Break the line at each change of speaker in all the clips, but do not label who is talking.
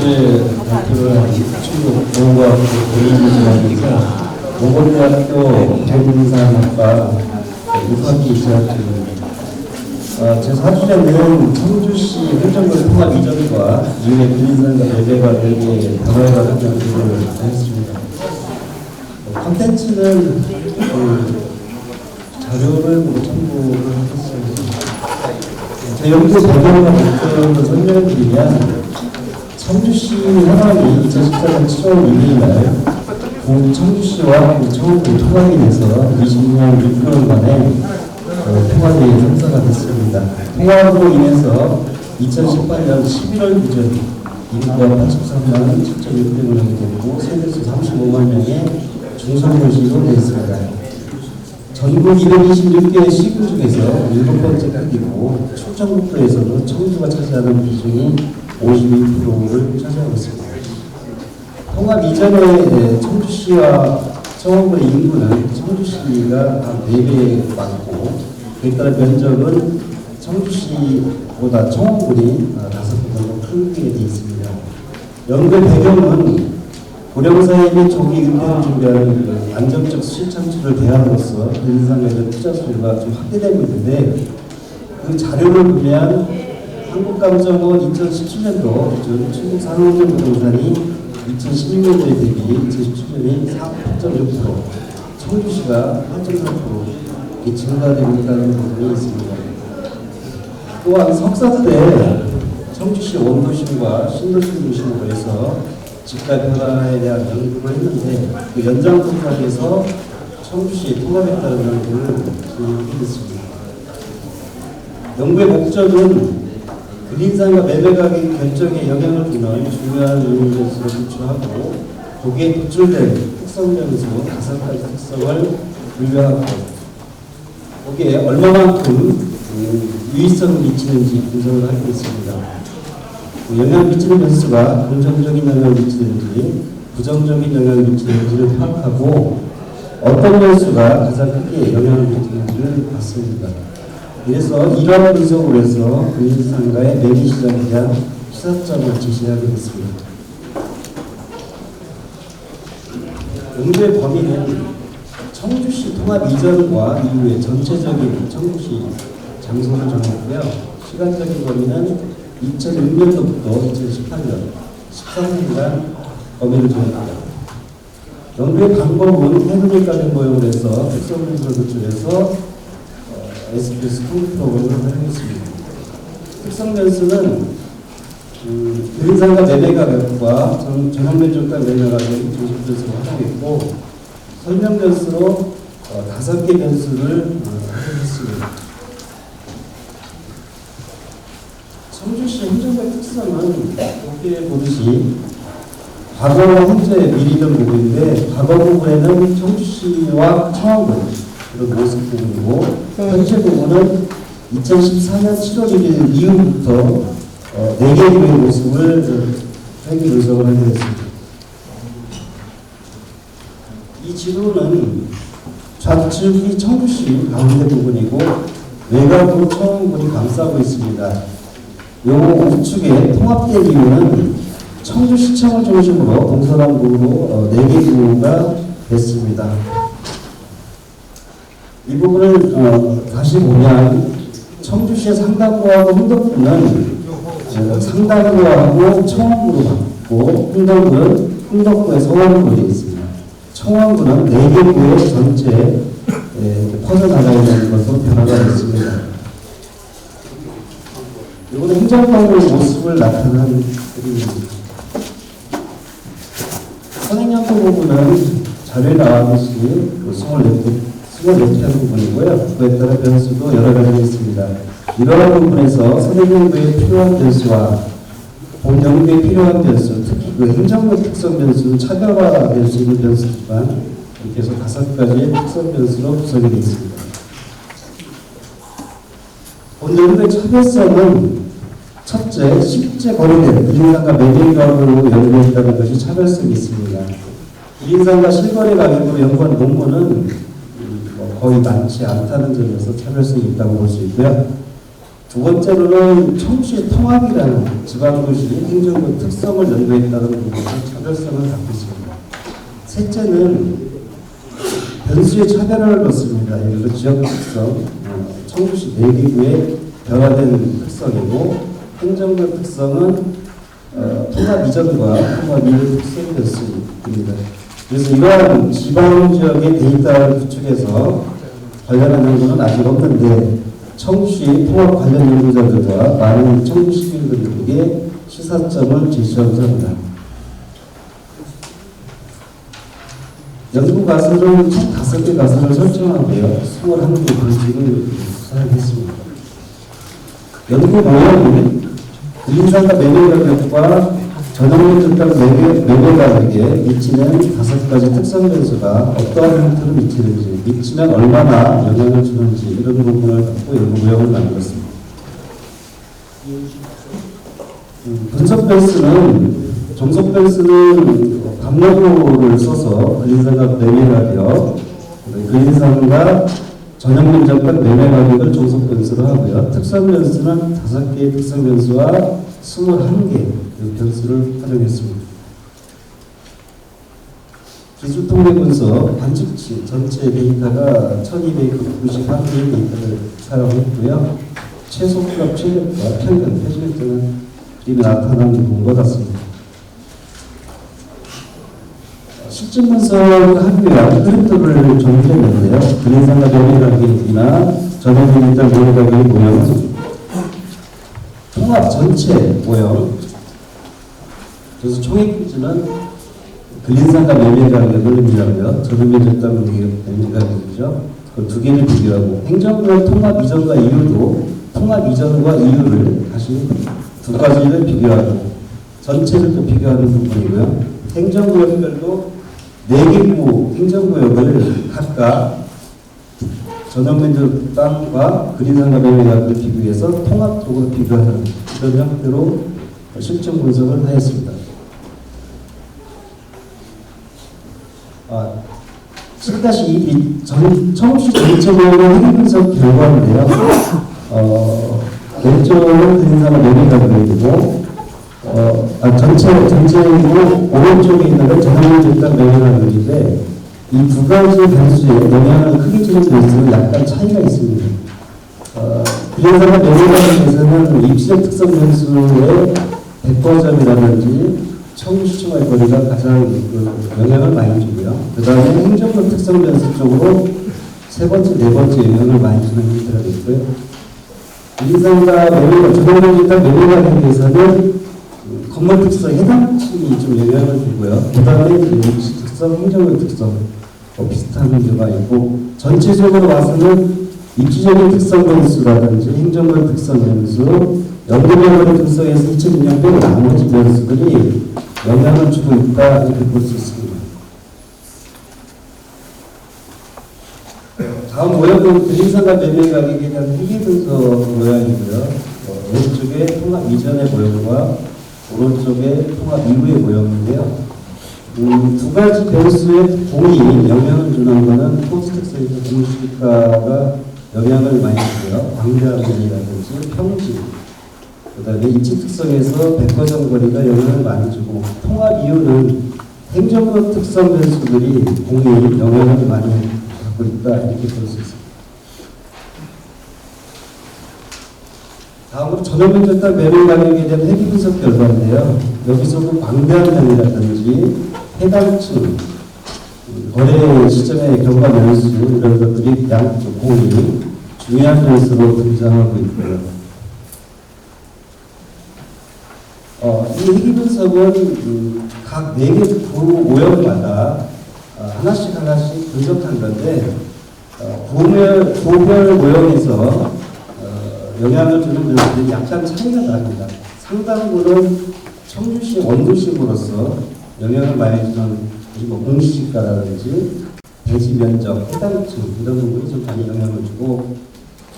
어제 발표를 한 충북 농구학교 교육부장이니까 몽골대학교 대문사학과 6학기 재학 중입니다. 제 사주에는 청주시 행정구 통합 이전과 이후에 군인상과 예배가 여기에 담화가 등장을 했습니다. 컨텐츠는 자료를 첨부를 했습니다. 제 연구 배경과 목표를 설명드리면 청주시 현황이 2014년 7월 2일 날 청주시와 청원군이 통합이 돼서 20년 6개월 만에 통합이 성사가 됐습니다. 통합으로 인해서 2018년 11월 기준 인구가 83만 7,600을 하게 됐고 세대수 35만 명의 중소도시로 되어 있습니다. 전국 226개 시군 중에서 7번째 크기고 충청북도에서도 청주가 차지하는 비중이 52%를 차지하고 있습니다. 통합 이전에 청주시와 청원군의 인구는 청주시가 한 4배 많고 그에 따라 면적은 청주시보다 청원군이 5배 정도 크게 되어 있습니다. 연구 배경은 고령사회 및 조기 은퇴를 준비하는 안정적 수시 창출을 대안으로서 인상에 투자 수요가 좀 확대되고 있는데 그 자료를 보면 한국감정원 2017년도 중국 산업부동산이 2016년도에 대비 2017년에 4.6%, 청주시가 8.3% 증가되고 있다는 부분이 있습니다. 또한 석사 때 청주시 원도심과 신도심 중심으로 해서 집값 변화에 대한 연구를 했는데 그 연장통합에서 청주시의 통합했다는 연구를 진행했습니다. 연구의 목적은 근인상과 매매가격 결정에 영향을 주는 중요한 요인으로서 도출하고 거기에 도출된 특성명에서 5가지 특성을 분류하고 거기에 얼마만큼 유의성을 미치는지 분석을 하겠습니다. 영향을 미치는 변수가 긍정적인 영향을 미치는지 부정적인 영향을 미치는지를 파악하고 어떤 변수가 가장 크게 영향을 미치는지를 봤습니다. 그래서 이러한 분석을 해서 근인상가의 매매 시장에 대한 시사점을 제시하게 됐습니다. 연구의 범위는 청주시 통합 이전과 이후의 전체적인 청주시 장소를 정했고요. 시간적인 범위는 2006년도부터 2018년 13년간 범위를 정했습니다. 연구의 방법은 해군일 가정 모형을 해서 특성 분석을 도출해서 SBS 프로그램을 활용했습니다. 특성 변수는 근인상가 매매가격과 전환면적과 매매가격이 중심 변수로 활용했고 설명 변수로 5개 변수를 활용했습니다. 청주시 행정구의 특성은 여기에 보듯이 과거와 현재 미리던 부분인데 과거 부분에는 청주시와 청원군 이런 모습 부분이고 현재 부분은 2014년 7월 1일 이후부터 4개의 모습을 회계 분석을 하게 됐습니다. 이 지도는 좌측이 청주시 가운데 부분이고 외곽으로 청원군이 감싸고 있습니다. 요 우측에 통합된 이유는 청주시청을 중심으로 동서남북으로 4개 구가 됐습니다. 이 부분을 다시 보면 청주시의 상당구하고 흥덕구는 상당구하고 청원구로 바뀌고 흥덕구는 흥덕구의 서원구로 되어 있습니다. 청원구는 4개 구의 전체에 퍼져나가 있는 것으로 변화가 됐습니다. 이거는 행정법의 모습을 나타낸 그림입니다. 선행연도 부분은 자료에 나왔듯이 24개 부분이고요. 그에 따라 변수도 여러 가지가 있습니다. 이러한 부분에서 선행연도에 필요한 변수와 본 연구에 필요한 변수, 특히 그 행정력 특성 변수는 차별화될 수 있는 변수지만 이렇게 해서 5가지의 특성 변수로 구성이 되어 있습니다. 본 연구의 차별성은 첫째, 실제 거래된 근인상가 매매 가격으로 연구했다는 것이 차별성이 있습니다. 근인상가 실거래 가격으로 연구한 논문은 거의 많지 않다는 점에서 차별성이 있다고 볼 수 있고요. 두 번째로는 청주시 통합이라는 지방도시 행정구 특성을 연구했다는 부분에서 차별성을 갖고 있습니다. 셋째는 변수의 차별화를 넣습니다. 예를 들어 지역 특성, 청주시 내기구의 변화된 특성이고, 행정구 특성은 통합 이전과 통합 이후 특성이었습니다. 그래서 이러한 지방 지역의 데이터를 구축해서 관련한 연구는 아직 없는데, 청주시 통합 관련 연구자들과 많은 청주 시민들에게 시사점을 제시하고자 합니다. 연구 가설은 총 5개 가설을 설정하고요. 21개 방식을 사용했습니다. 연구 모형은 인상과 매매 가격과 전형물 특당 매매 가격에 미치는 5가지 특성 변수가 어떠한 형태로 미치는지, 미치면 얼마나 영향을 주는지 이런 부분을 갖고 연구 모형을 만들었습니다. 분석 변수는 종속 변수는 감로를 써서 그린상과 매매 가격, 그린상과 전형 면적과 매매 가격을 종속 변수로 하고요. 특성 변수는 5개의 특성 변수와 21개 변수를 활용했습니다. 기술 통계 분석, 관측치 전체 데이터가 1291개의 데이터를 사용했고요. 최소값, 최저가, 평균, 표준점은 그림에 나타나는 것 같습니다. 실증 분석을 하기 위한 그래프를 정리했는데요. 그린상과 매매 가격이나 전형 데이터 매매 가격의 모형은 통합 전체 모형, 그래서 총액 기준은 그린상과 매매 가격을 의미하고요. 전용 면적과 매매 가격이죠. 그 두 개를 비교하고, 행정구역 통합 이전과 이후도 통합 이전과 이후를 다시 두 가지를 비교하고, 전체를 또 비교하는 부분이고요. 행정구역별도 4개구 행정구역을 각각 전용 면적 땅과 그린상과 매매 가격을 비교해서 통합적으로 비교하는 이런 형태로 실증 분석을 하였습니다. 7-2 청주시 전체적으로 행위 분석 결과인데요. 왼쪽은 그린상과 매매 가격이고, 전체이고 오른쪽에 있는 건 전용 면적 땅 매매 가격인데, 이 두 가지 변수에 영향을 크게 주는 변수는 약간 차이가 있습니다. 그린상과 매매 가격에서는 입지적 특성 변수의 백과점이라든지 청주시청과의 거리가 가장 영향을 많이 주고요. 그 다음에 행정구 특성 변수 쪽으로 세 번째, 네 번째 영향을 많이 주는 형태가 있고요. 그린상과 매매가, 전용면적 매매 가격에서는 건물 특성, 해당층이 좀 영향을 주고요. 그 다음에 입지 특성, 행정구 특성 비슷한 경우가 있고, 전체적으로 봐서는 입지적인 특성 변수라든지 행정구 특성 변수, 연구개발의 특성에서 2006년 빼고 나머지 변수들이 영향을 주고 있다, 이렇게 볼 수 있습니다. 다음 모형은 그린상과 매매 가격에 대한 회계 분석 모양이고요. 왼쪽에 통합 이전의 모형과 오른쪽에 통합 이후의 모형인데요. 두 가지 변수의 공이 영향을 주는 것은 코스 특성에서 공시가가 영향을 많이 주고요. 광자면이라든지 평지, 그 다음에 입지 특성에서 백과점 거리가 영향을 많이 주고, 통합 이유는 행정구 특성 변수들이 공이 영향을 많이 갖고 있다, 이렇게 볼 수 있습니다. 다음으로 전용 면적 땅 매매 가격에 대한 회계 분석 결과인데요. 여기서도 광대한 면이라든지 해당층, 거래 시점의 경과 변수, 이런 것들이 양쪽 공이 중요한 변수로 등장하고 있고요. 이 회계 분석은 각 4개 구 모형마다 하나씩 분석한 건데, 구별 모형에서 영향을 주는 변수들이 약간 차이가 납니다. 상당부는 청주시 원도심으로서 영향을 많이 주는 공시지가라든지 대지 면적, 해당층 이런 부분이 좀 많이 영향을 주고,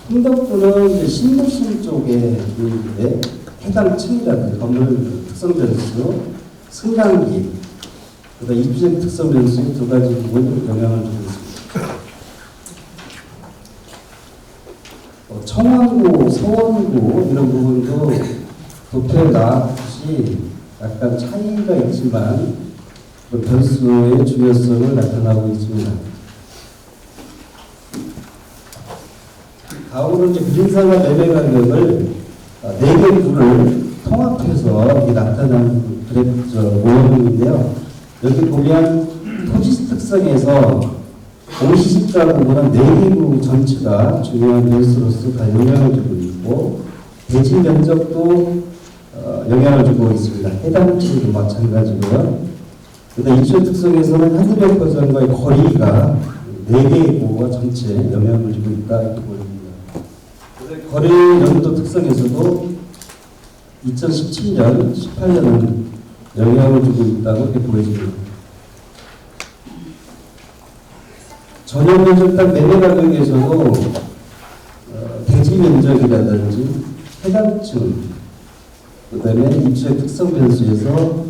흥덕구는 신도심 쪽에 있는데 해당층이라든지 건물 특성 변수, 승강기, 그다음 입지적 특성 변수 두 가지 부분이 영향을 주고 있습니다. 청원고, 서원고 이런 부분도 도표에 나왔듯이 약간 차이가 있지만 그 변수의 중요성을 나타나고 있습니다. 다음으로 이제 그린상가 매매 가격을 4개 구를 통합해서 나타난 모형인데요. 여기 보면 토지 특성에서 공시지가 부분은 4개 구 전체가 중요한 변수로서 다 영향을 주고 있고 대지 면적도 영향을 주고 있습니다. 해당 지역도 마찬가지고요. 그다음 입주 특성에서는 현대백화점과의 거리가 4개의 구가 전체 영향을 주고 있다 이렇게 보입니다. 거래 연도 특성에서도 2017년, 18년은 영향을 주고 있다고 이렇게 보여집니다. 전용 면적당 매매 가격에서도 대지 면적이라든지 해당층, 그 다음에 입주의 특성 변수에서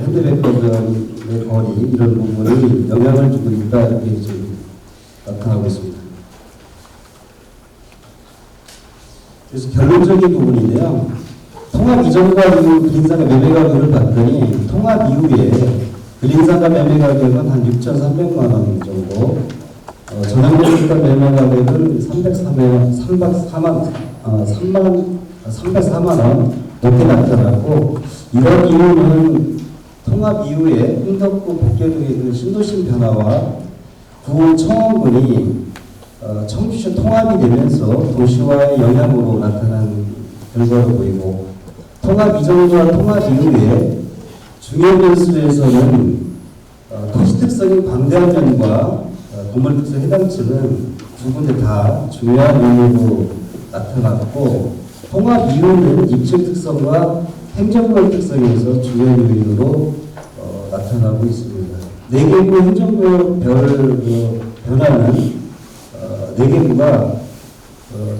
현대백화점의 거리 이런 부분이 영향을 주고 있다 이렇게 지금 나타나고 있습니다. 그래서 결론적인 부분인데요. 통합 이전과 이후 그린상가 매매 가격을 봤더니 통합 이후에 그린상가 매매 가격은 한 6,300만 원 정도, 전용주택 매매 가격은 304만 원 높게 나타났고, 이런 이유는 통합 이후에 흥덕구 복개동의 그 신도심 변화와 구 청원군이 청주시 통합이 되면서 도시화의 영향으로 나타난 결과로 보이고, 통합 이전과 통합 이후에 중요 변수에서는 토지 특성인 광대한 면과 건물 특성 해당층은 두 군데 다 중요한 요인으로 나타났고, 통합 이후는 입지 특성과 행정구역 특성에서 중요한 요인으로 나타나고 있습니다. 4개구 행정구역 변화는 4개구가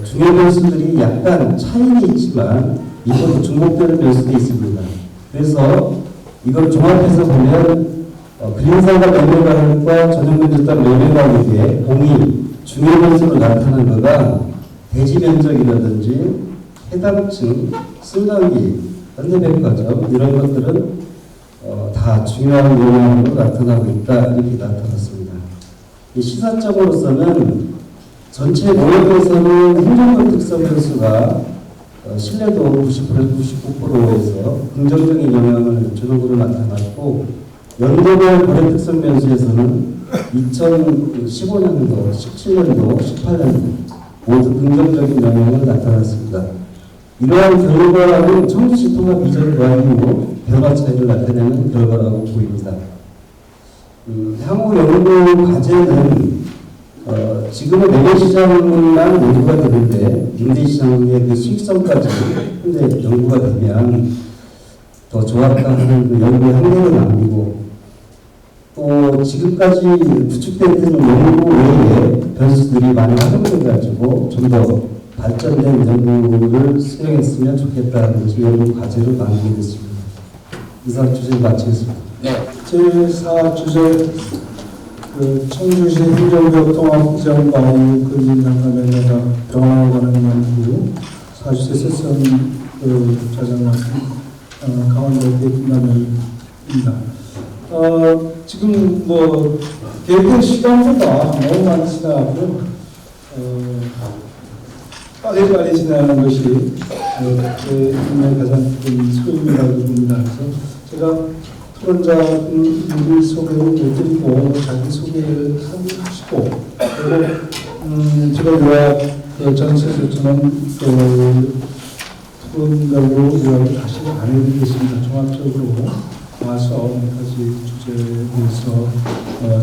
중요 변수들이 약간 차이는 있지만 이것도 중복되는 변수도 있습니다. 그래서 이걸 종합해서 보면 그린상가 매매 가격과 전용면적당 매매 가격의 공이 중요 변수로 나타나는 거가 대지 면적이라든지 해당층, 승강기, 현대백화점 이런 것들은 다 중요한 영향으로 나타나고 있다 이렇게 나타났습니다. 시사점으로서는 전체 모형에서는 행정적 특성 변수가 신뢰도 99%에서 긍정적인 영향을 주는 것으로 나타났고, 연도별 거래 특성 변수에서는 2015년도, 17년도, 18년도 모두 긍정적인 영향을 나타났습니다. 이러한 결과는 청주시 통합 이전과 이후 변화 차이를 나타내는 결과라고 보입니다. 향후 연구 과제는 지금의 매매시장만 연구가 되는데 임대시장의 그 수익성까지 현재 연구가 되면 더 좋았다 하는 그 연구의 한계를 남기고, 또 지금까지 구축된 연구 외에 변수들이 많이 활용돼가지고 좀 더 발전된 연구를 수행했으면 좋겠다는 것이 연구 과제로 남기게 됐습니다. 이상 주제 마치겠습니다.
네.
제4주제 청주시 행정교통업 이전과 이후 그린상가 매매가 변화에 관한 연구 4주제 세션 자장관 강원도 김남일입니다. 지금 뭐 계획된 시간보다 너무 많이 지나고 빨리빨리 지나가는 것이 제 임무의 가장 큰 소임이라고 봅니다. 그래서 제가 토론자분들 소개를 못 드리고 자기 소개를 하시고, 그리고 제가 요약 전체에서는 토론별로 요약을 다시 안 해드리겠습니다. 종합적으로 와서 몇 가지 주제에 대해서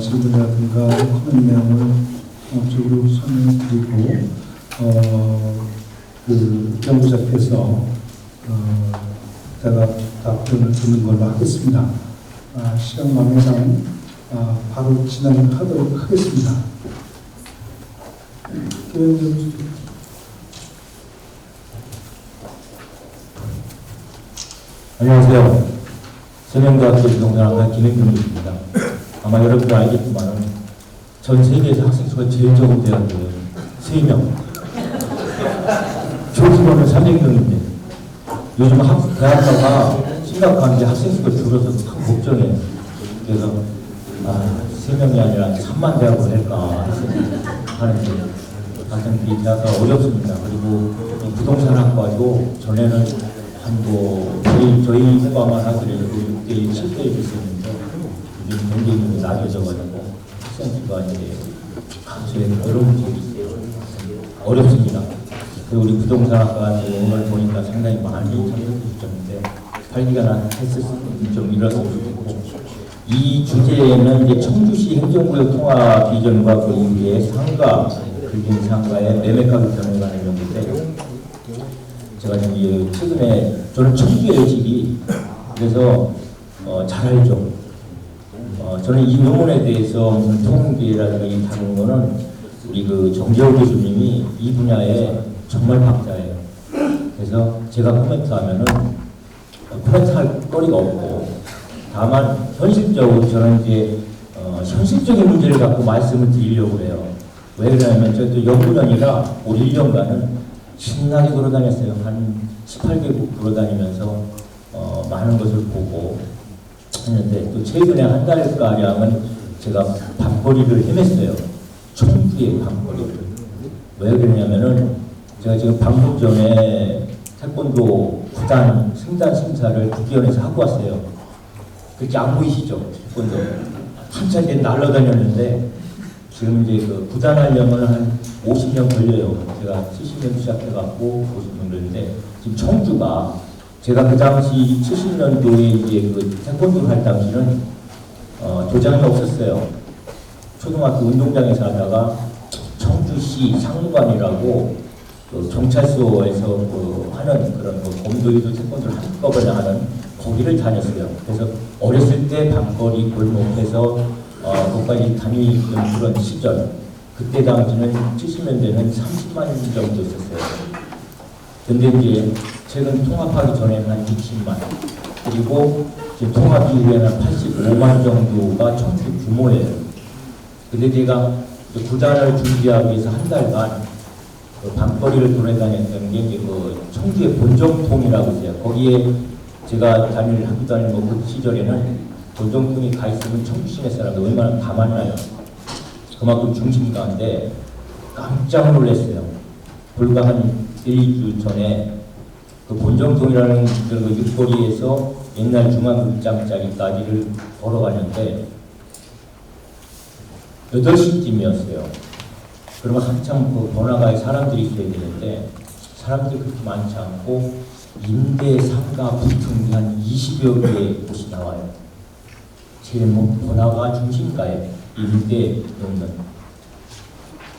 질문이라든가 코멘 내용을 종합적으로 설명드리고, 그 연구자께서 제가 답변을 듣는 걸로 하겠습니다. 시간 관계상 바로 진행하도록 하겠습니다.
안녕하세요. 세명대학교 이동장학과 김행균입니다. 아마 여러분도 알겠지만 전 세계에서 학생 수가 제일 적은 대학이에요. 3명. 교직원을 300명인데 요즘 대학가가 심각한 게 학생 수가 줄어서 참 걱정해요. 그래서 3명이 아니라 3만 대학을 할까 하는데 학생들이 대학가 어렵습니다. 그리고 부동산학과도 전에는 한뭐 저희 과만 하더라도 6대1, 7대1 있었는데 요즘 경쟁력이 낮아져가지고 학생 수가 이제 감소에 그런 문제가 있어요. 어렵습니다. 그리고 우리 부동산학과 오늘 보니까 상당히 많이 참석했었는데 활기가 했을 좀 일었으면 좋겠고 이 주제는 이제 청주시 행정구역 통합 비전과 그 이후에 상가, 빌딩 상가의 매매가격 변화에 관한 연구인데 제가 지금 최근에 저는 청주의 집이 그래서 잘 알죠. 저는 이 논문에 대해서 무슨 통계라든가 다룬 거는 우리 그 정재호 교수님이 이 분야에 정말 박사예요. 그래서 제가 코멘트하면은 코멘트할 거리가 없고 다만 현실적으로 저는 이제 현실적인 문제를 갖고 말씀을 드리려고 해요. 왜 그러냐면 저도 연구년이라 올 1년간은 신나게 돌아다녔어요. 한 18개국 돌아다니면서 많은 것을 보고 했는데 또 최근에 한 달가량은 제가 밤거리를 헤맸어요. 청주의 밤거리를. 왜 그러냐면은 제가 지금 방금 전에 태권도 구단 승단 심사를 국기원에서 하고 왔어요. 그렇게 안 보이시죠? 태권도. 한참 된 날라다녔는데 지금 이제 그 구단하려면 한 50년 걸려요. 제가 70년 시작해갖고 50년 걸리는데 지금 청주가 제가 그 당시 70년도에 이제 그 태권도를 할 당시는 도장이 없었어요. 초등학교 운동장에서 하다가 청주시 상무관이라고 그 경찰서에서 하는 그런 검도이도 태권도를 한꺼번에 하는 거기를 다녔어요. 그래서 어렸을 때 밤거리 골목에서 거기까지 다니던 그런 시절 그때 당시는 70년대는 30만 원 정도 있었어요. 근데 이제 최근 통합하기 전에는 한 60만 그리고 이제 통합 이후에는 85만 정도가 청주 규모예요. 근데 제가 구단을 준비하기 위해서 한 달간 그 밤거리를 돌아다녔던 게 이제 그 청주의 본정통이라고 있어요. 거기에 제가 학교 다니는 그 시절에는 본정통이 가 있으면 청주 시내 사람들 웬만하면 다 만나요. 그만큼 중심가인데 깜짝 놀랐어요. 불과 한 1~2주 전에 그 본정통이라는 그 육거리에서 옛날 중앙극장짜리까지를 걸어가는데 8시쯤이었어요. 그러면 한참 그 번화가에 사람들이 있어야 되는데 사람들이 그렇게 많지 않고 임대, 상가, 붙은 게 한 20여 개의 곳이 나와요. 제일 번화가 중심가에 임대 없는.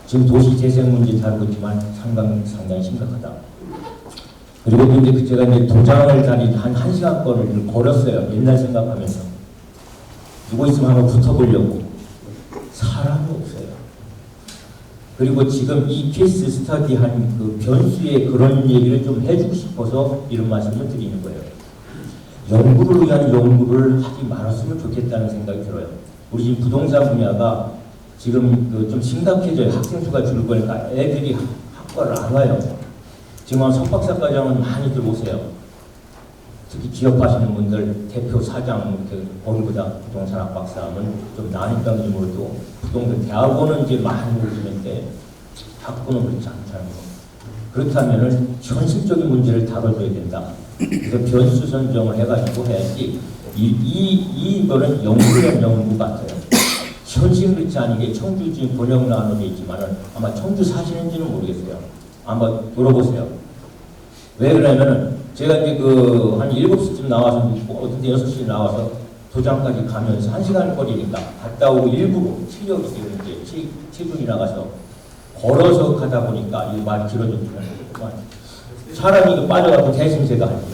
지금 도시 재생 문제 다루고 있지만 상당히 심각하다. 그리고 이제 제가 이제 도장을 다니 한 1시간권을 걸었어요. 옛날 생각하면서. 누구 있으면 한번 붙어보려고. 사람이 없어요. 그리고 지금 이 케이스 스터디 한 그 변수의 그런 얘기를 좀 해주고 싶어서 이런 말씀을 드리는 거예요. 연구를 위한 연구를 하지 말았으면 좋겠다는 생각이 들어요. 우리 지금 부동산 분야가 지금 그 좀 심각해져요. 학생 수가 줄을 거니까 애들이 학과를 안 와요. 지금 석박사 과정은 많이들 오세요. 특히 기업하시는 분들, 대표, 사장, 이렇게 거기보다 부동산학 박사하면 좀 나니까는지 모르도 부동산 대학원은 이제 많이 오시는데 학부는 그렇지 않다는 거. 그렇다면은 현실적인 문제를 다뤄줘야 된다. 그래서 변수 선정을 해가지고 해야지 이거는 연구한 연구 같아요. 현실 그렇지 않은 게 청주 지금 번역 나눠져 있지만은 아마 청주 사시는지는 모르겠어요. 한번 물어보세요. 왜 그러냐면은 제가 이제 그 한 7시쯤 나와서 어떤 데 6시에 나와서 도장까지 가면서 1시간 거리니까 갔다 오고 일부러 체력이 이제 체중이 나가서 걸어서 가다 보니까 이 말 길어졌지만 사람이 이거 빠져가고 대신 제가 할게요.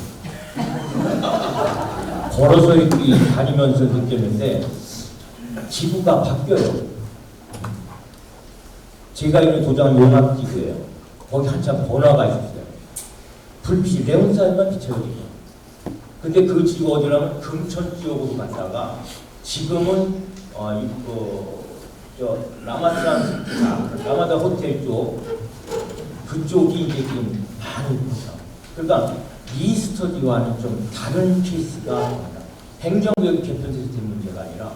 걸어서 이렇게 다니면서 느꼈는데 지구가 바뀌어요. 제가 있는 도장은 용합지구예요. 거기 한참 번화가 있었어요. 불빛이 레온사에만 비춰지죠. 근데 그 지구 어디라면 금천 지역으로 갔다가 지금은 라마다 호텔 쪽 그쪽이 이제 지금 많이 있죠. 그러니까 이 스터디와는 좀 다른 케이스가 됩니다. 행정교육 개편 시스템 문제가 아니라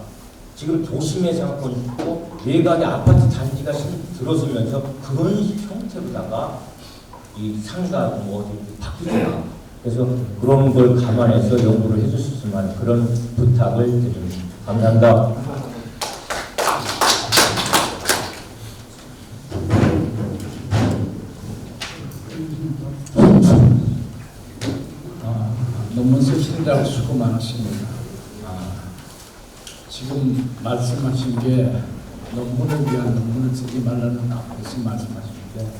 지금 도심에 상권이 있고 외곽에 아파트 단지가 들어서면서 그런 형태로다가 이 상가 뭐 어디 바뀌잖아. 그래서 그런 걸 감안해서 연구를 해주셨으면 그런 부탁을 드립니다. 감사합니다.
논문 쓰시느라고 수고 많으십니다. 지금 말씀하신 게 논문을 위한 논문을 쓰지 말라는 앞에서 말씀하시는데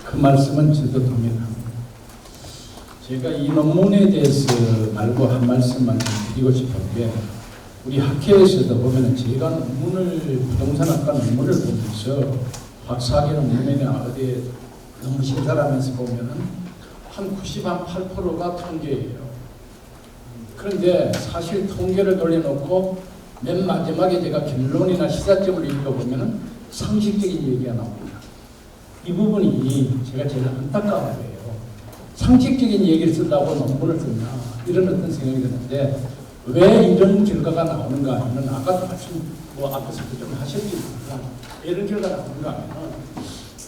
그 말씀은 저도 동의합니다. 제가 이 논문에 대해서 말고 한 말씀만 좀 드리고 싶은 게 우리 학회에서도 보면 제가 논문을 부동산학과 논문을 보면서 박사학위 논문이나 어디에 논문 심사하면서 보면은 한 98%가 통계예요. 그런데 사실 통계를 돌려놓고 맨 마지막에 제가 결론이나 시사점을 읽어보면 상식적인 얘기가 나옵니다. 이 부분이 제가 제일 안타까운 거예요. 상식적인 얘기를 쓰려고 논문을 쓰냐 이런 어떤 생각이 드는데 왜 이런 결과가 나오는가 하면 아까도 말씀 앞에서도 좀 하셨지만 왜 이런 결과가 나오는가 하면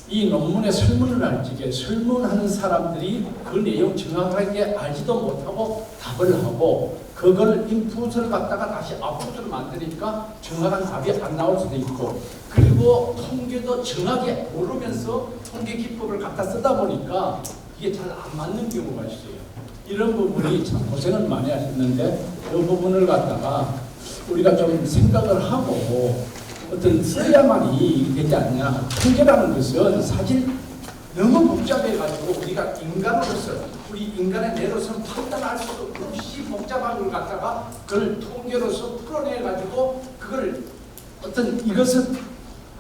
이 논문의 설문을 할 적에 설문하는 사람들이 그 내용 정확하게 알지도 못하고 답을 하고 그걸 인풋을 갖다가 다시 아웃풋으로 만드니까 정확한 답이 안 나올 수도 있고 그리고 통계도 정확히 모르면서 통계 기법을 갖다 쓰다 보니까 이게 잘 안 맞는 경우가 있어요. 이런 부분이 참 고생을 많이 하셨는데 이 부분을 갖다가 우리가 좀 생각을 하고 어떤 써야만이 되지 않냐. 통계라는 것은 사실 너무 복잡해가지고 우리가 인간으로서 우리 인간의 뇌로서 판단할 수 없이 복잡한 걸 갖다가 그걸 통계로서 풀어내가지고 그걸 어떤 이것은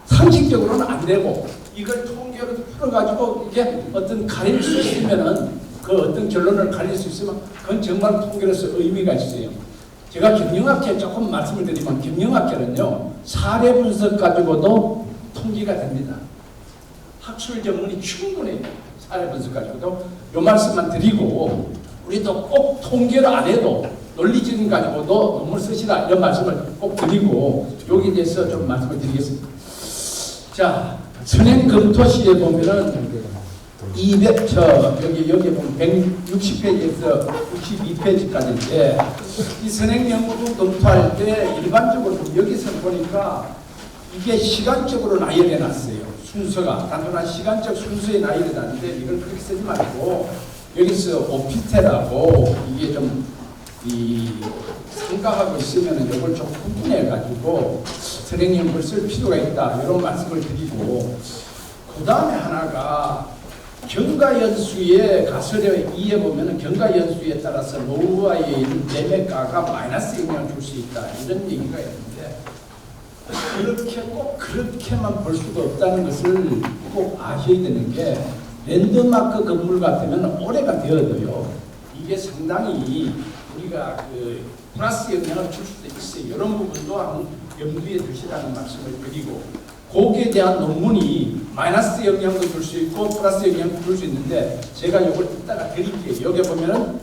상식적으로는 안 되고 이걸 통계로 풀어가지고 이게 어떤 가릴 수 있으면은 그 어떤 결론을 가릴 수 있으면 그건 정말 통계로서 의미가 있어요. 제가 경영학계 조금 말씀을 드리면 경영학계는요 사례 분석 가지고도 통계가 됩니다. 학술 전문이 충분해요. 사례 분석 가지고도 요 말씀만 드리고 우리도 꼭 통계를 안 해도 논리적인 가지고도 논문을 쓰시라 이런 말씀을 꼭 드리고 여기에 대해서 좀 말씀을 드리겠습니다. 자, 선행검토시에 보면은 200, 여기 보면 160페이지에서 62페이지까지인데 이 선행연구 검토할 때 일반적으로 여기서 보니까 이게 시간적으로 나열해 놨어요. 순서가 단순한 시간적 순서에 나열해 놨는데 이걸 그렇게 쓰지 말고 여기서 오피테라고 이게 좀 생각하고 있으면은 이걸 좀 구분해가지고 선행연구를 쓸 필요가 있다 이런 말씀을 드리고 그 다음에 하나가 경과연수에 가설에 2에 보면은 경과연수에 따라서 노후화에 있는 매매가가 마이너스 영향을 줄 수 있다 이런 얘기가 있는데 그렇게 꼭 그렇게만 볼 수가 없다는 것을 꼭 아셔야 되는 게 랜드마크 건물 같으면 오래가 되어도요 이게 상당히 우리가 그 플러스 영향을 줄 수도 있어요. 이런 부분도 한번 염두에 두시라는 말씀을 드리고 거기에 대한 논문이 마이너스 영향도 줄 수 있고 플러스 영향도 줄 수 있는데 제가 이걸 이따가 드릴게요. 여기 보면은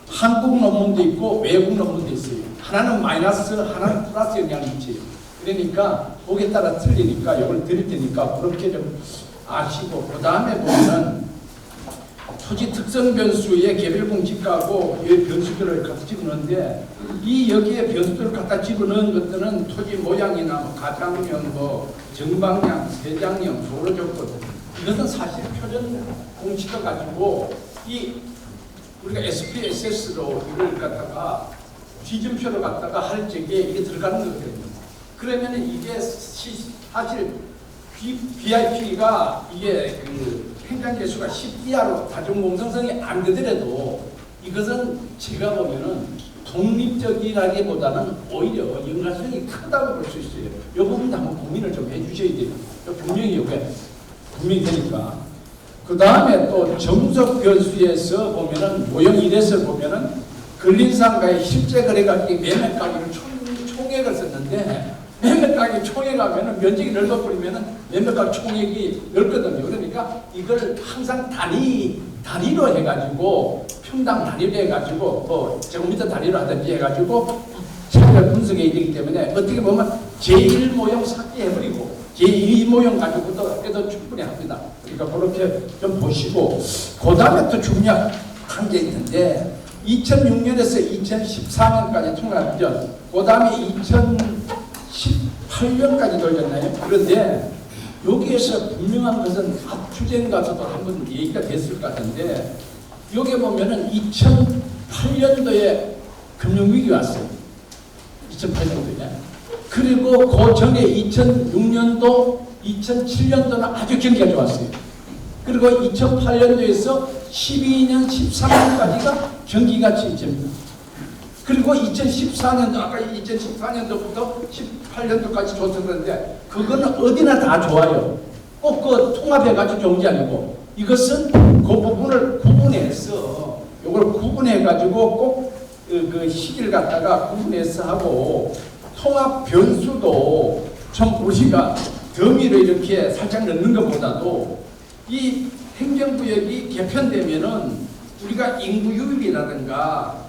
한국 논문도 있고 외국 논문도 있어요. 하나는 마이너스, 하나는 플러스 영향을 미쳐요. 그러니까 거기에 따라 틀리니까 이걸 드릴 테니까 그렇게 좀 아시고 그 다음에 보면은 토지 특성 변수의 개별 공식하고 이 변수들을 갖다 집어넣는데 이 여기에 변수들을 갖다 집어넣은 것들은 토지 모양이나 뭐 가장형, 뭐 정방향, 세장형, 도로 조건 이것은 사실 표준 공식을 가지고 이 우리가 SPSS로 이걸 갖다가 뒤점표를 갖다가 할 적에 이게 들어가는 거거든요. 그러면 이게 사실 BIP가 이게 그 행간계수가 10 이하로 다중공정성이 안 되더라도 이것은 제가 보면은 독립적이라기보다는 오히려 연관성이 크다고 볼 수 있어요. 이 부분도 한번 고민을 좀 해주셔야 돼요. 분명히 이게 분명히 되니까. 그 다음에 또 정석 변수에서 보면은 모형 1에서 보면은 근린상가의 실제 거래가격이 매매가격을 총액을 썼는데 매매가격이 총액하면은 면적이 넓어버리면은 매매가격 총액이 넓거든요. 그러니까 이걸 항상 단위 단위로 해가지고 평당 단위로 해가지고 뭐 제곱미터 단위로 하든지 해가지고 차이를 분석해야 되기 때문에 어떻게 보면 제1 모형 삭제해버리고 제2 모형 가지고도 해도 충분히 합니다. 그러니까 그렇게 좀 보시고 그 다음에 또 중요한 게 있는데 2006년에서 2014년까지 통합전 그 다음에 2018년까지 돌렸나요? 그런데 여기에서 분명한 것은 압주된 가서도 한번 얘기가 됐을 것 같은데 여기 보면은 2008년도에 금융위기 왔어요. 2008년도에. 그리고 그 전에 2006년도, 2007년도는 아주 경기가 좋았어요. 그리고 2008년도에서 12년, 13년까지가 경기가 침체입니다. 그리고 2014년도, 아까 2014년도부터 18년도까지 좋던데 그거는 어디나 다 좋아요. 꼭 그 통합해가지고 좋은 게 아니고 이것은 그 부분을 구분해서 이걸 구분해가지고 꼭 그 시기를 갖다가 구분해서 하고 통합 변수도 좀 우리가 더미로 이렇게 살짝 넣는 것보다도 이 행정구역이 개편되면은 우리가 인구 유입이라든가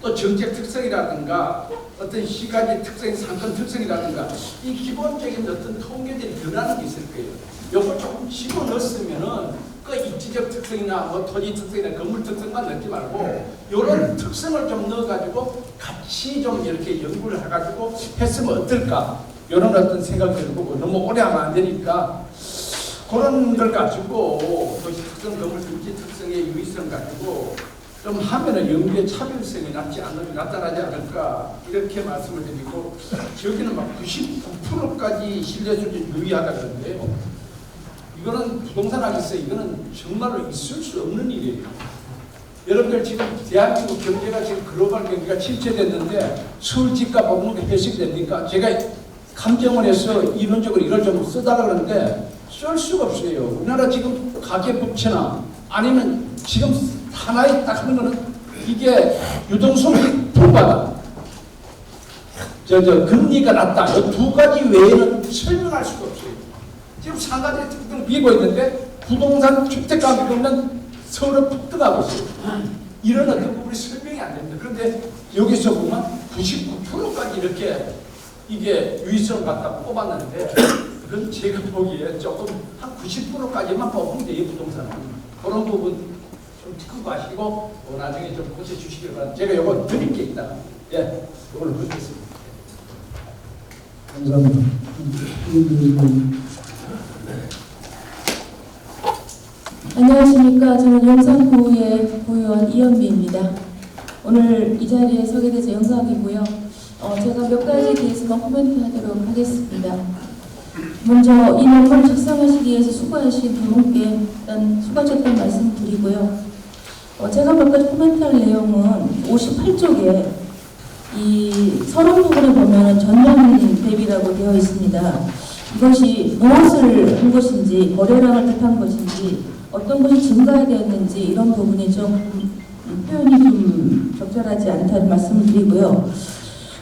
또 정책 특성이라든가 어떤 시가지 특성, 상권 특성이라든가 이 기본적인 어떤 통계들이 변하는 게 있을 거예요. 요걸 조금 집어넣었으면은 그 입지적 특성이나 뭐 토지 특성이나 건물 특성만 넣지 말고 이런 특성을 좀 넣어가지고 같이 좀 이렇게 연구를 해가지고 했으면 어떨까 이런 어떤 생각이 들고 너무 오래 하면 안 되니까 그런 걸 가지고 도시 특성, 건물 특성의 유의성 가지고 좀 하면은 연구의 차별성이 나타나지 않을까 이렇게 말씀을 드리고 저기는 막 99%까지 신뢰 수준 유의하다 그러는데요. 이거는 부동산 하겠어요. 이거는 정말로 있을 수 없는 일이에요. 여러분들 지금 대한민국 경제가 지금 글로벌 경제가 침체됐는데 서울 집값 오르는 게 해석이 됩니까? 제가 감정원에서 이론적으로 이걸 좀 써달라 그러는데 쓸 수가 없어요. 우리나라 지금 가계부채나 아니면 지금 하나에 딱 하는 거는 이게 유동성이 풍부하다. 금리가 낮다. 이 두 가지 외에는 설명할 수가 없어요. 지금 상가들이 툭툭 비고 있는데 부동산 주택가격이 없는 서울은 폭등하고 있어요. 이런 어떤 부분이 설명이 안 됩니다. 그런데 여기서 보면 99%까지 이렇게 이게 유의성을 갖다 뽑았는데 그건 제가 보기에 조금 한 90%까지만 뽑으면 돼요. 부동산은. 그런 부분 좀 듣고 가시고 나중에 좀 고쳐주시길 바랍니다. 제가 이거 드릴 게 있다. 예, 이걸 묻겠습니다.
감사합니다.
안녕하십니까. 저는 영산구의 구의원 이현미입니다. 오늘 이 자리에 서게 돼서 영광이고요. 제가 몇 가지에 대해서만 코멘트하도록 하겠습니다. 먼저 이 논문을 작성하시기 위해서 수고하신 두 분께 일단 수고하셨다는 말씀 드리고요. 제가 몇 가지 코멘트할 내용은 58쪽에 이 서론 부분에 보면 전년 대비라고 되어 있습니다. 이것이 무엇을 한 것인지, 거래량을 뜻한 것인지, 어떤 것이 증가되었는지 이런 부분이 좀 표현이 좀 적절하지 않다는 말씀을 드리고요.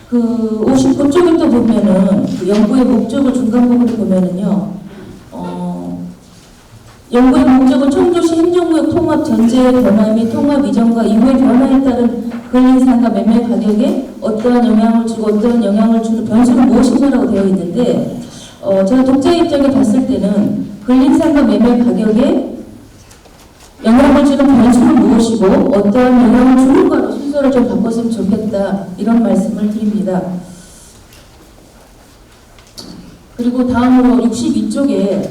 그 59쪽에 또 보면은 그 연구의 목적을 중간 부분에 보면은요. 연구의 목적은 청주시 행정구역 통합 전제의 변화 및 통합 이전과 이후의 변화에 따른 근린상가 매매 가격에 어떠한 영향을 주고 어떠한 영향을 주는 변수는 무엇인가라고 되어 있는데 제가 독자 입장에 봤을 때는 근린상가 매매 가격에 영향을 주는 변수는 무엇이고 어떠한 영향을 주는가로 순서를 좀 바꿨으면 좋겠다 이런 말씀을 드립니다. 그리고 다음으로 62쪽에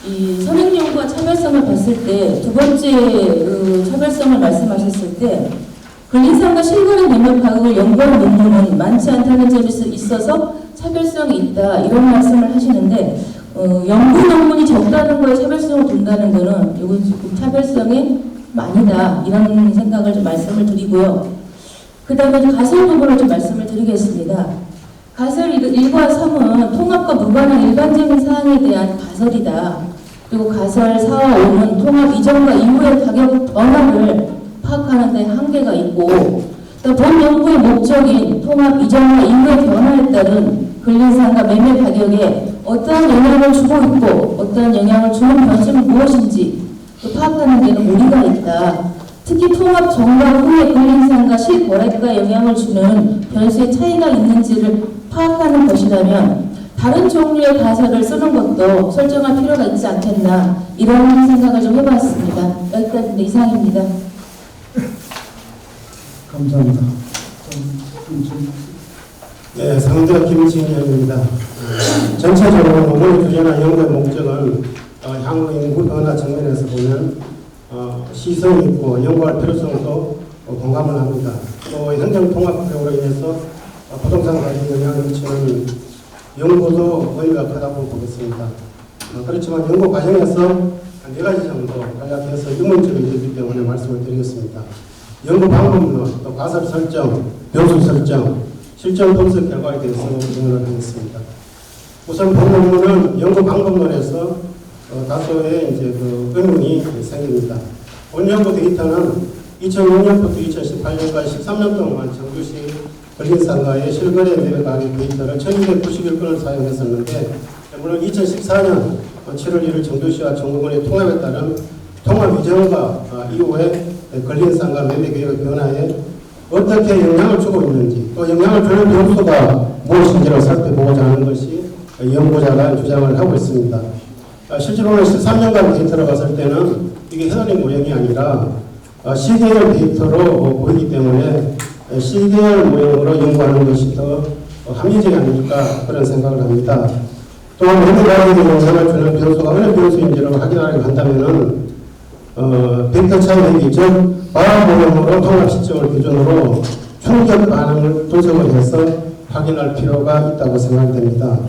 이 선행력과 차별성을 봤을 때 두 번째 그 차별성을 말씀하셨을 때 근린상가 실거래 매매 가격을 연구한 논문은 많지 않다는 점에 있어서 차별성이 있다 이런 말씀을 하시는데 연구 논문이 적다는 거에 차별성을 둔다는 거는 이건 지금 차별성이 아니다 이런 생각을 좀 말씀을 드리고요. 그 다음에 가설 부분을 좀 말씀을 드리겠습니다. 가설 1과 3은 통합과 무관한 일반적인 사항에 대한 가설이다. 그리고 가설 4와 5는 통합 이전과 이후의 가격 변화를 파악하는 데 한계가 있고 본 연구의 목적인 통합 이전과 이후의 변화에 따른 근린상가 매매 가격에 어떠한 영향을 주고 있고 어떠한 영향을 주는 변수는 무엇인지 또 파악하는 데는 무리가 있다. 특히 통합 정방 후에 근린상과 실고액과에 영향을 주는 변수의 차이가 있는지를 파악하는 것이라면 다른 종류의 가설을 쓰는 것도 설정할 필요가 있지 않겠나 이런 생각을 좀 해봤습니다. 여기까지 이상입니다.
감사합니다.
네, 상대 김진영입니다. 전체적으로 논문의 주제나 연구의 목적은 향후 인구 변화 측면에서 보면 시성이 있고 연구할 필요성도 공감을 합니다. 또 행정통합적으로 인해서 부동산 가격에 영향을 미치는 연구도 의미가 크다고 보겠습니다. 그렇지만 연구 과정에서 네 가지 정도 간략해서 유문적인 얘기 때문에 말씀을 드리겠습니다. 연구 방법론, 또 가설 설정, 변수 설정, 실전 분석 결과에 대해서 질문을 하겠습니다. 우선 본론은 연구 방법론에서 다소의 이제 의문이 생깁니다. 본 연구 데이터는 2006년부터 2018년까지 13년 동안 정규시 근린상가의 실거래 매매 가격 데이터를 1291건을 사용했었는데, 물론 2014년 7월 1일 정규시와 정부군의 통합에 따른 통합 이전과 이후에 근린상가 매매 계획의 변화에 어떻게 영향을 주고 있는지, 또 영향을 주는 변수가 무엇인지를 살펴보고자 하는 것이 연구자가 주장을 하고 있습니다. 실제로는 13년간 데이터로 봤을 때는 이게 헤더링 모형이 아니라 시계열 데이터로 보이기 때문에 시계열 모형으로 연구하는 것이 더 합리적이 아닐까 그런 생각을 합니다. 또 매매 가격에 영향을 주는 변수가 어느 변수인지를 확인하려고 한다면은 벡터 차이배기, 즉 바람 모형으로 통합 시점을 기준으로 충격 반응을 분석을 해서 확인할 필요가 있다고 생각됩니다.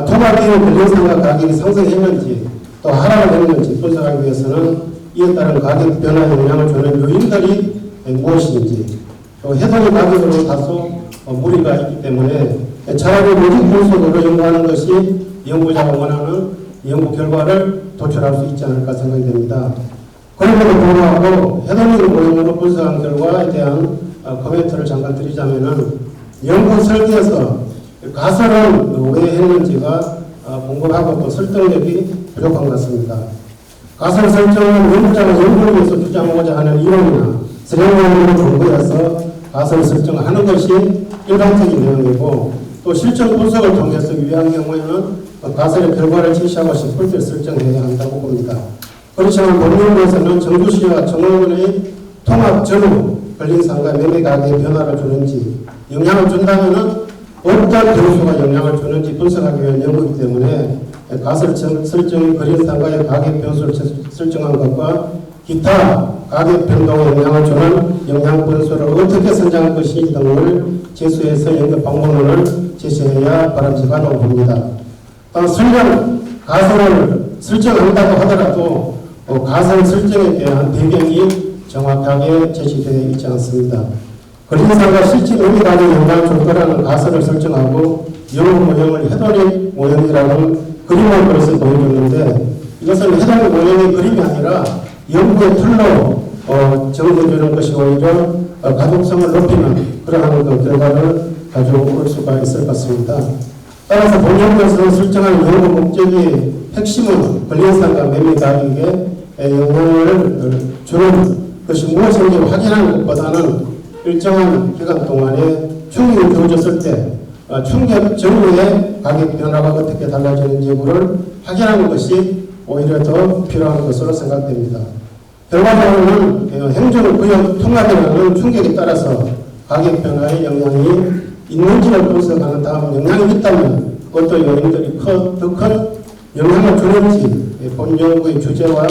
통합 이후 근린상가 가격이 상승했는지 또 하락을 했는지 분석하기 위해서는 이에 따른 가격 변화에 영향을 주는 요인들이 무엇인지, 또 해당 가격으로 다소 무리가 있기 때문에 차라리 로직 분석으로 연구하는 것이 연구자가 원하는 연구 결과를 도출할 수 있지 않을까 생각이 됩니다. 그럼에도 불구하고 해당 모형으로 분석한 결과에 대한 코멘트를 잠깐 드리자면은 연구 설계에서 가설은 왜 했는지가 궁금하고 또 설득력이 부족한 것 같습니다. 가설 설정은 연구자가 연구를 위해서 주장하고자 하는 이론이나 설명론을 근거해서 가설 설정을 하는 것이 일반적인 내용이고, 또 실전 분석을 통해서 유의한 경우에는 가설의 결과를 제시하고 싶을 때 설정해야 한다고 봅니다. 그렇지만 본 연구에서는 정부시와 정원의 통합 전후 근린상가 매매 가격의 변화를 주는지, 영향을 준다면은 어떤 변수가 영향을 주는지 분석하기 위한 연구이기 때문에 가설 설정이 근린상가의 가격 변수를 설정한 것과 기타 가격 변동에 영향을 주는 영향 변수를 어떻게 선정할 것인지 등을 제수해서 연구 방법론을 제시해야 바람직하다고 봅니다. 설령 가설을 설정한다고 하더라도 가설 설정에 대한 배경이 정확하게 제시되어 있지 않습니다. 근린상가 실질 의미 가격에 영향을 줄 거라는 가설을 설정하고 연구 모형을 해돌이 모형이라는 그림을 그려서 보여줬는데, 이것은 해돌이 모형의 그림이 아니라 연구의 틀로 정해주는 것이 오히려 가독성을 높이는 그러한 결과를 가져올 수가 있을 것 같습니다. 따라서 본 연구에서 설정한 연구 목적의 핵심은 근린상가 매매 가격에 영향을 주는 것이 무엇인지 확인하는 것보다는 일정한 기간 동안에 충격이 주어졌을 때 충격 전후의 가격 변화가 어떻게 달라지는지 여부를 확인하는 것이 오히려 더 필요한 것으로 생각됩니다. 결과적으로는 행정구역 통합이라는 충격에 따라서 가격 변화에 영향이 있는지를 분석하는 다음 영향이 있다면 어떤 요인들이 더 큰 영향을 주는지 본 연구의 주제와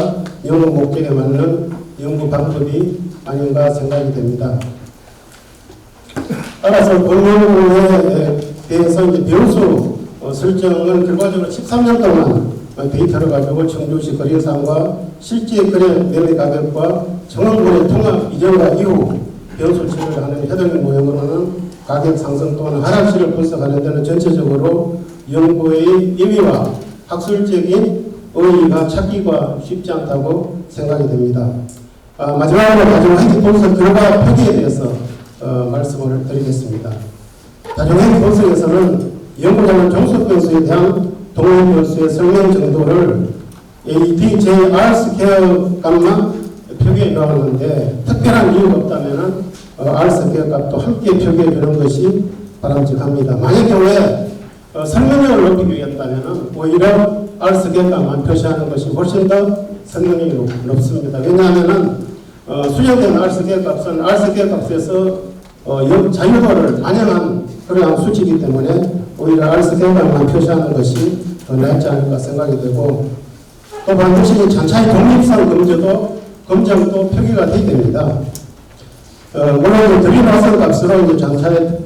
연구 목적에 맞는 연구 방법이 아닌가 생각이 됩니다. 따라서 본 연구에 대해서 이제 변수 설정은 결과적으로 13년 동안 데이터를 가지고 청주시 거래상과 실제 거래 매매 가격과 정원거래 통합 이전과 이후 변수 처리를 하는 해당 모형으로는 가격 상승 또는 하락 시를 분석하는 데는 전체적으로 연구의 의미와 학술적인 의의가 찾기가 쉽지 않다고 생각이 됩니다. 마지막으로 다중행위 분석 결과 표기에 대해서 말씀을 드리겠습니다. 다중행위 분석에서는 연구자는 종속 변수에 대한 동일 변수의 설명 정도를 이 DJR 스퀘어 값만 표기해 놓았는데 특별한 이유가 없다면 R 스퀘어 값도 함께 표기해 주는 것이 바람직합니다. 만약 경우에 설명력을 높이기 위했다면 오히려 R 스퀘어 값만 표시하는 것이 훨씬 더 설명력이 높습니다. 왜냐하면 수정된 R 스퀘어 값은 R 스퀘어 값에서 자유도를 반영한 그러한 수치이기 때문에 오히려 R 스퀘어 값만 표시하는 것이 더 낫지 않을까 생각이 되고, 또 반드시 전차의 독립성 검정도 표기가 되어야 됩니다. 물론 드림화성 값으로 이제 전차의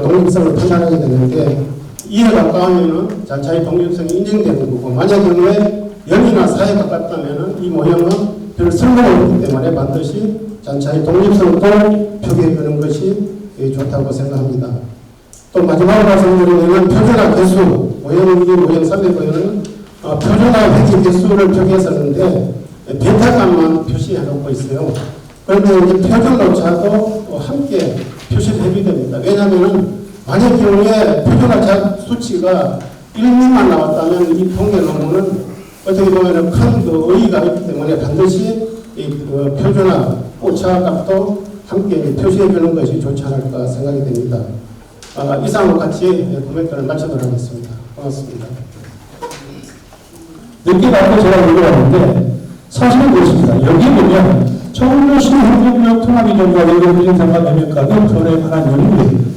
독립성을 판단하게 되는데, 이에 가까우면 전차의 독립성이 인정되는 거고, 만약 경우에 0이나 4에 가깝다면 이 모형은 별 쓸모가 없기 때문에 반드시 전차의 독립성도 표기해 주는 것이 좋다고 생각합니다. 또 마지막으로 말씀드리면 표준화 개수, 모형 2, 모형 3의 보여는 표준화 획기 개수를 표기했었는데 베타값만 표시해 놓고 있어요. 그런데 이제 표준 오차도 함께 표시를 해줘야 됩니다. 왜냐하면 만약 경우에 표준화 수치가 1미만 나왔다면 이 통계 논문은 어떻게 보면 큰 의의가 있기 때문에 반드시 이 표준화 오차 값도 함께 표시해 주는 것이 좋지 않을까 생각이 됩니다. 이상과 같이 코멘트를 마치도록 하겠습니다. 고맙습니다.
늦게 받고 제가 읽어봤는데 사실은 그렇습니다. 여기 보면 청구시 행정구역 통합이전과 연결된 상가 변경가격 변화에 관한 연구입니다.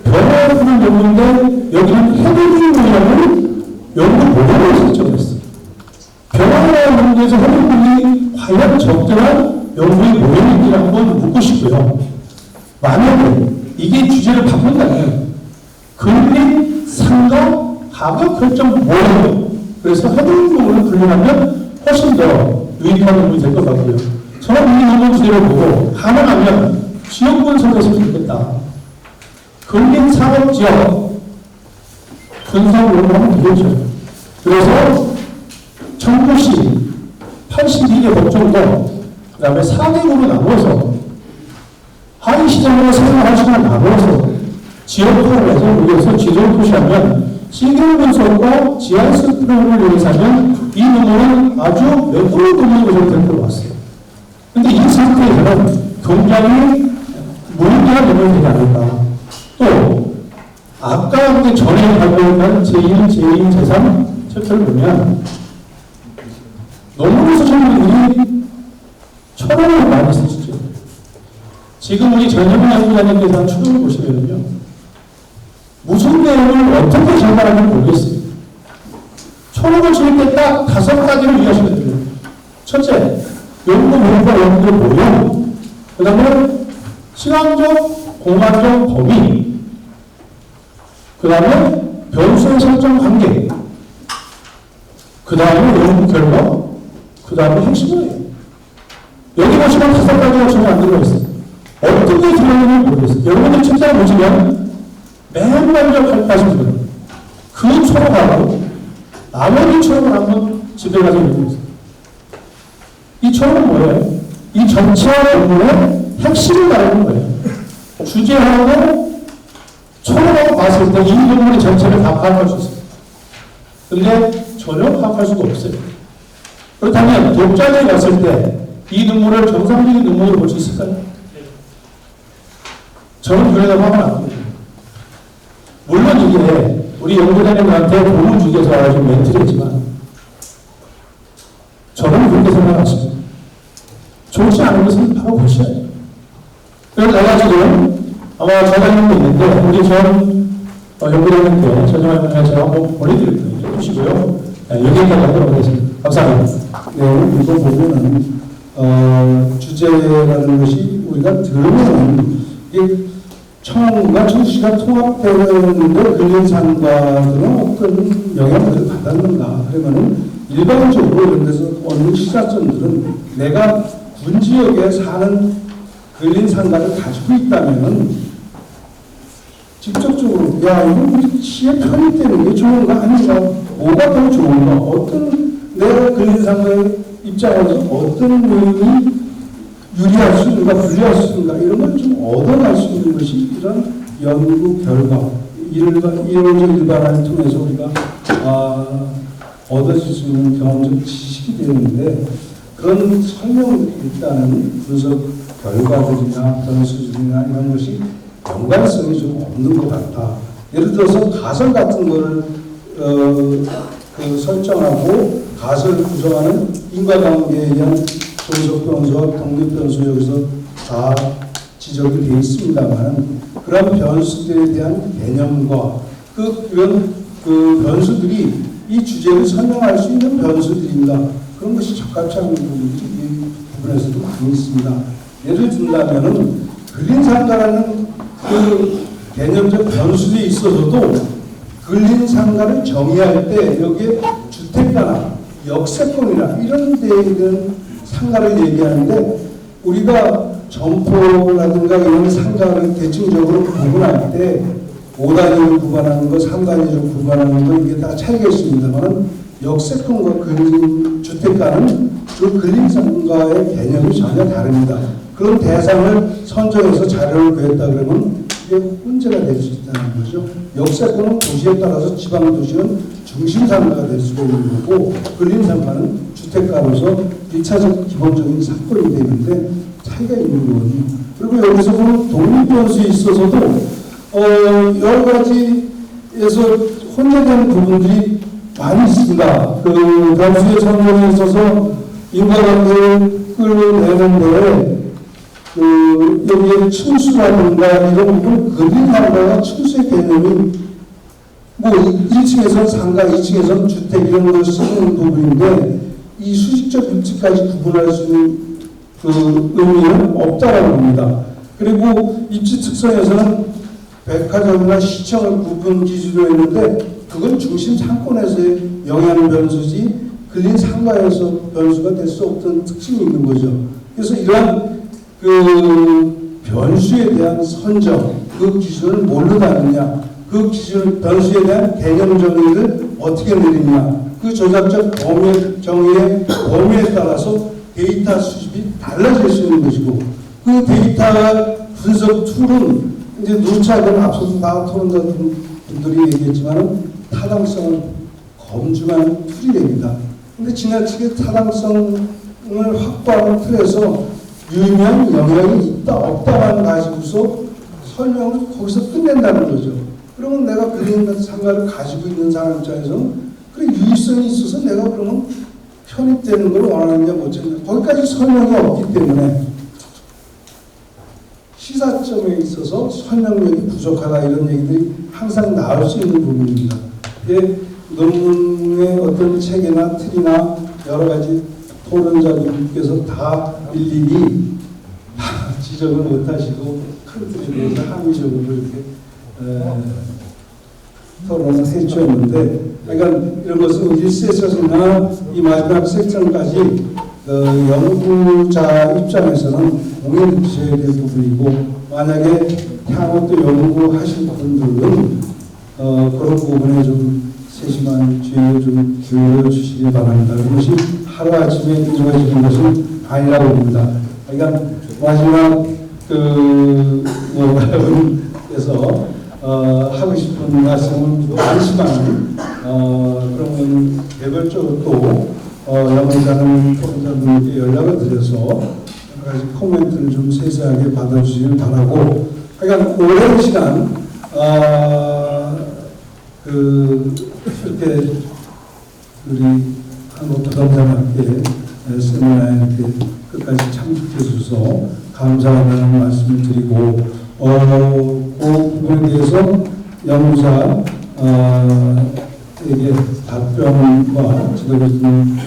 변화에 관한 연구인데 여기는 해외적인 모양을 연구 모델을 설정했어요. 변화에 문제에서 해외국이 과연 적절한 연구의 모형인지 한번 묻고 싶고요. 만약에 이게 주제를 바꾼다면 근린 상가 가격 결정 모형, 그래서 해외국을 분류하면 훨씬 더 유익한 논문이 될 것 같고요. 저는 이 논문 주제를 보고 가능하면 지역 분석했으면 좋겠다. 근린 상업 지역 분석으로 하면 되겠죠. 그래서 청구시 82개 법정도 그 다음에 4개국으로 나누어서 하위시장으로 생활하시는 나누어서 지역화를 해서 여기에서 지도를 표시하면 신경 분석과 GIS 프로그램을 위해서 하면 이 논문은 아주 매끄러운 논문으로 될 것 같습니다. 근데 이 상태에서는 굉장히 무리한 논문이 되지 않을까. 또 아까 전에 발표한 제1, 제2, 제3 챕터를 보면 논문을 쓰시는 분들이 철학을 많이 쓰시죠. 지금 우리 전현무 연구자님께서 한 추론을 보시면요, 무슨 내용을 어떻게 전달하는지 모르겠어요. 철학을 쓸 때 딱 5가지를 이해하시거든요. 첫째, 연구 목표와 연구의 모형, 그 다음에 시간적, 공간적 범위, 그 다음에 변수의 설정 관계, 그 다음에 연구 결과, 그 다음에 핵심이에요. 여기 보시면 5가지가 전혀 안 들어있어요. 어떤 게 들어있는지 모르겠어요. 여러분들 책자를 보시면 맨 먼저 발표하시면 그 초록하고 나머지 초록을 한번 집에 가서 읽어보세요. 이 초록은 뭐예요? 이 전체 논문의 핵심을 말하는 거예요. 주제하고 초록하고 봤을 때 이 논문의 전체를 다 파악할 수 있어요. 근데 전혀 파악할 수가 없어요. 그렇다면 독자들이 봤을 때 이 논문을 정상적인 논문으로 볼 수 있을까요? 저는 그래도 화가 납니다. 물론 이게 우리 연구자님한테 도움을 주기 위해서 아주 멘트겠지만 저는 그렇게 생각하십니다. 좋지 않은 것은 바로 고쳐야죠. 그래서 제가 지금 아마 저장님도 있는데 우리 전 연구자님께 저장하면 제가 한번 보내드릴 거예요. 보시고요. 여기까지 하도록 하겠습니다. 감사합니다. 네, 이거 보면은 주제라는 것이 우리가 들으면 이게 청과 청수시가 통합되는데 근린상과는 어떤 영향을 받았는가 그러면은 일반적으로 이런 데서 어느 시사점들은 내가 군 지역에 사는 근린상가를 가지고 있다면은 직접적으로 야 이거 우리 시에 편입되는 게 좋은가 아닌가 뭐가 더 좋은가 어떤 내가 근린상가의 입장에서 어떤 내용이 유리할 수 있는가 불리할 수 있는가 이런 걸 좀 얻어갈 수 있는 것이 이런 연구 결과 이론적 일반화를 통해서 우리가 얻어질 수 있는 경험적 지식이 되는데 그런 설명 일단은 분석 결과들이나 변수들이나 이런 것이 연관성이 좀 없는 것 같다. 예를 들어서 가설 같은 거를 설정하고 가설을 구성하는 인과관계에 의한 종속 변수와 독립 변수 여기서 다 지적이 되어 있습니다만 그런 변수들에 대한 개념과 이런 변수들이 이 주제를 설명할 수 있는 변수들입니다. 그런 것이 적합치 않은 부분들이 이 부분에서도 많이 있습니다. 예를 든다면은 근린상가라는 개념적 변수들이 있어서도 근린상가를 정의할 때 여기에 주택가나 역세권이나 이런 데에 있는 상가를 얘기하는데 우리가 점포라든가 이런 상가를 대칭적으로 구분할 때 5단위로 구분하는 거, 3단위로 구분하는 거 이게 다 차이가 있습니다만 역세권과 근린주택가는 그 근린상가의 개념이 전혀 다릅니다. 그런 대상을 선정해서 자료를 구했다 그러면 이게 문제가 될 수 있다는 거죠. 역세권은 도시에 따라서 지방도시는 중심상가가 될 수가 있는 거고 근린상가는 주택가로서 1차적 기본적인 사건이 되는데 차이가 있는 거거든요. 그리고 여기서 보면 독립변수에 있어서도 여러 가지에서 혼재되는 부분들이 많이 있습니다. 그 변수의 설명에 있어서 인과관계를 끌어내는데 여기에 층수라든가 이런 부분 근린상가와 층수의 개념이 뭐 1층에서는 상가, 2층에서는 주택 이런 걸 쓰는 부분인데 이 수직적 입지까지 구분할 수 있는 의미는 없다라고 봅니다. 그리고 입지 특성에서는 백화점이나 시청을 구분 기준으로 했는데 그건 중심 상권에서의 영향 변수지 근린 상가에서 변수가 될 수 없던 특징이 있는 거죠. 그래서 이러한 변수에 대한 선정, 그 기준을 뭘로 다느냐, 그 기준 변수에 대한 개념 정의를 어떻게 내리냐, 그 조작적 정의의 범위에 따라서 데이터 수집이 달라질 수 있는 것이고 그 데이터 분석 툴은 이제 누차든 앞서서 다 토론자 분들이 얘기했지만 타당성을 검증하는 툴이 됩니다. 근데 지나치게 타당성을 확보하는 틀에서 유의미한 영향이 있다 없다만 가지고서 설명을 거기서 끝낸다는 거죠. 그러면 내가 근린 상가를 가지고 있는 사람 입장에서는 그래 유의성이 있어서 내가 그러면 편입되는 걸 원하느냐 못하느냐 거기까지 설명이 없기 때문에 시사점에 있어서 설명력이 부족하다 이런 얘기들이 항상 나올 수 있는 부분입니다. 논문의 어떤 체계나 틀이나 여러 가지 토론자분께서 다 일일이 지적을 못하시고 큰 틀에 대해서 합의적으로 이렇게 토론을 해주었는데 그러니까 이런 것은 1세션이나 이 마지막 섹션까지 연구자 입장에서는 공유해 주셔야 될 부분이고 만약에 향후 또 연구하실 분들은 그런 부분에 좀 세심한 주의를 좀 기울여 주시기 바랍니다. 그것이 하루아침에 이루어지는 것은 아니라고 봅니다. 그러니까 마지막 그에서 하고 싶은 말씀은 많지만 그러면 개별적으로 또 연구자는 토론자분께 연락을 드려서 여러 가지 코멘트를 좀 세세하게 받아주시길 바라고 그러니까 오랜 시간 이렇게 우리 한국부동산학회 세미나에 이렇게 끝까지 참석해 주셔서 감사하다는 말씀을 드리고 그 부분에 대해서 연구자에게 답변과 지도자님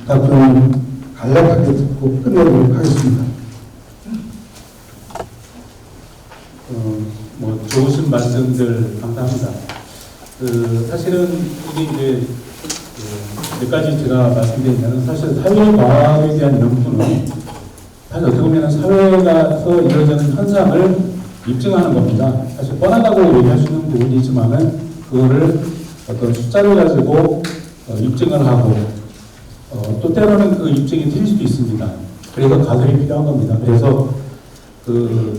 답변을 간략하게 듣고 끝내도록 하겠습니다.
좋으신 말씀들 감사합니다. 사실은 이게 이제 몇 가지 제가 말씀드리면 사실 사회과학에 대한 연구는 사실 어떻게 보면 사회가서 이루어지는 현상을 입증하는 겁니다. 사실 뻔하다고 얘기할 수 있는 부분이지만은 그거를 어떤 숫자를 가지고 입증을 하고 또 때로는 그 입증이 틀릴 수도 있습니다. 그래서 가설이 필요한 겁니다. 그래서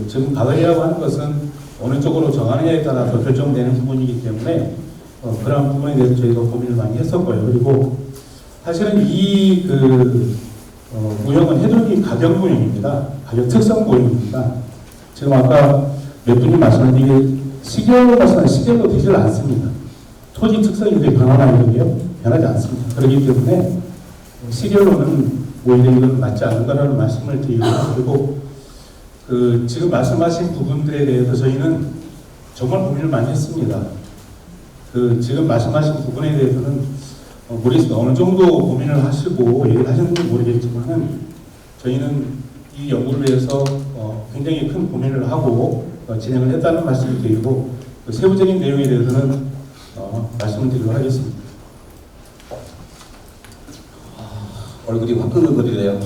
지금 가설이라고 하는 것은 어느 쪽으로 정하느냐에 따라서 결정되는 부분이기 때문에 그런 부분에 대해서 저희가 고민을 많이 했었고요. 그리고 사실은 이 모형은 해돋이 가격 모형입니다. 가격 특성 모형입니다. 지금 아까 몇 분이 말씀하신 이게 시계로 봐서는 시계로 되질 않습니다. 토지 특성이 이렇게 변화나 이런 게 변하지 않습니다. 그렇기 때문에 시계로는 오히려 이건 맞지 않는다라는 말씀을 드리고, 그리고 지금 말씀하신 부분들에 대해서 저희는 정말 고민을 많이 했습니다. 지금 말씀하신 부분에 대해서는 모르겠습니다. 어느 정도 고민을 하시고 얘기를 하셨는지 모르겠지만은 저희는 이 연구를 위해서 굉장히 큰 고민을 하고 진행을 했다는 말씀을 드리고, 세부적인 내용에 대해서는 말씀을 드리도록 하겠습니다.
얼굴이 화끈거리네요.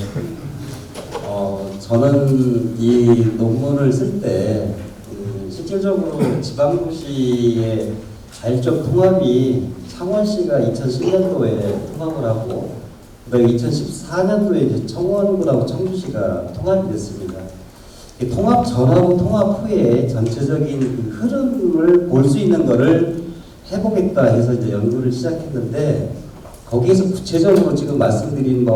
저는 이 논문을 쓸 때 실질적으로 지방도시의 자율적 통합이 창원시가 2010년도에 통합을 하고, 그다음에 2014년도에 이제 청원구하고 청주시가 통합이 됐습니다. 이 통합 전하고 통합 후에 전체적인 그 흐름을 볼 수 있는 거를 해보겠다 해서 이제 연구를 시작했는데, 거기에서 구체적으로 지금 말씀드린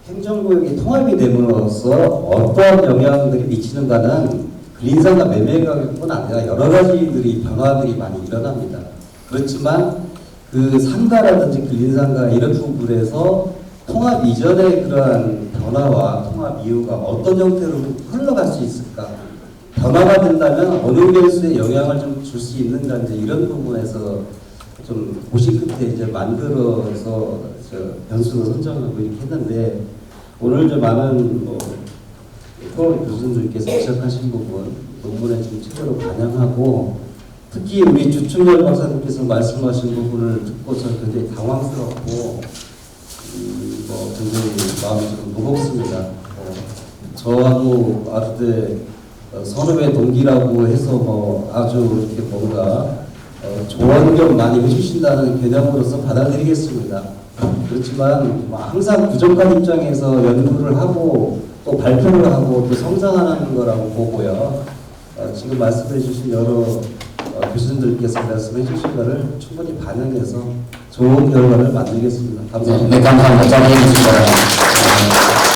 행정구역이 통합이 됨으로써 어떠한 영향들이 미치는가는 근린상가 매매 가격뿐 아니라 여러 가지들이 변화들이 많이 일어납니다. 그렇지만 그 상가라든지 근린상가 이런 부분에서 통합 이전의 그러한 변화와 통합 이후가 어떤 형태로 흘러갈 수 있을까? 변화가 된다면 어느 변수에 영향을 좀 줄 수 있는가, 이제 이런 부분에서 좀 고시 끝에 이제 만들어서 변수를 선정하고 이렇게 했는데, 오늘 좀 많은 토론 교수님들께서 지적하신 부분 논문에 좀 제대로 반영하고, 특히 우리 주춘열 박사님께서 말씀하신 부분을 듣고 저는 굉장히 당황스럽고 굉장히 마음이 좀 무겁습니다. 저하고 아르데 선후배 동기라고 해서 아주 이렇게 뭔가 조언 좀 많이 해주신다는 개념으로서 받아들이겠습니다. 그렇지만 항상 부족한 입장에서 연구를 하고 또 발표를 하고 또 성장하는 거라고 보고요. 지금 말씀해 주신 여러 교수님들께서 말씀해 주신 거를 충분히 반영해서 좋은 결과를 만들겠습니다. 감사합니다.
네, 감사합니다. 잘 해주신 거예요.